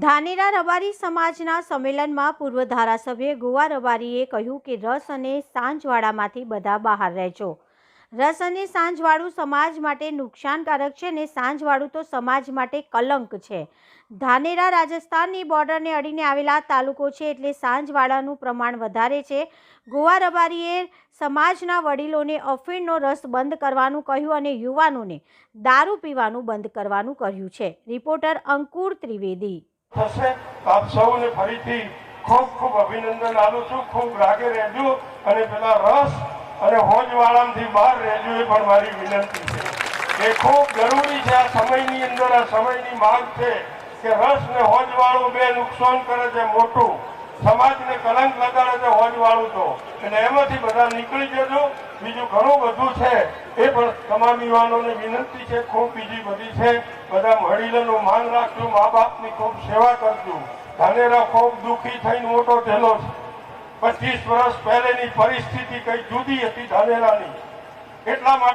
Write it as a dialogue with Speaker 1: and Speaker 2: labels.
Speaker 1: ધાનેરા રબારી સમાજના સંમેલનમાં પૂર્વ ધારાસભ્ય ગોવા રબારીએ કહ્યું કે રસ અને સાંજવાળામાંથી બધા બહાર રહેજો। રસ અને સાંજવાળું સમાજ માટે નુકસાનકારક છે અને સાંજવાળું તો સમાજ માટે કલંક છે। ધાનેરા રાજસ્થાનની બોર્ડરને અડીને આવેલા તાલુકો છે એટલે સાંજવાળાનું પ્રમાણ વધારે છે। ગોવા રબારીએ સમાજના વડીલોને અફીણનો રસ બંધ કરવાનું કહ્યું અને યુવાનોને દારૂ પીવાનું બંધ કરવાનું કહ્યું છે। રિપોર્ટર અંકુર ત્રિવેદી।
Speaker 2: આપ સૌને ફરીથી ખૂબ ખૂબ અભિનંદન આપું છું। ખૂબ રાગે રહેજો અને પેલા રસ અને હોજવાળામાંથી બહાર રહેજો એ પણ મારી વિનંતી છે। એ ખૂબ જરૂરી છે। આ સમયની અંદર આ સમયની માંગ છે કે રસ ને હોજવાળું બે નુકસાન કરે છે મોટું, સમાજને કલંક લગાડે છે હોજવાળું તો, એટલે એમાંથી બધા નીકળી જજો। બીજું ઘણું બધું છે એ પણ તમામ યુવાનોને વિનંતી છે। ખૂબ બીજી બધી છે, બધા વડીલોનું માન રાખજો, મા બાપની ખૂબ સેવા કરજો। ધાનેરા ખૂબ દુઃખી થઈને મોટો થયેલો છે। 25 વર્ષ પહેલેની પરિસ્થિતિ કઈ જુદી હતી ધાનેરાની, એટલા માટે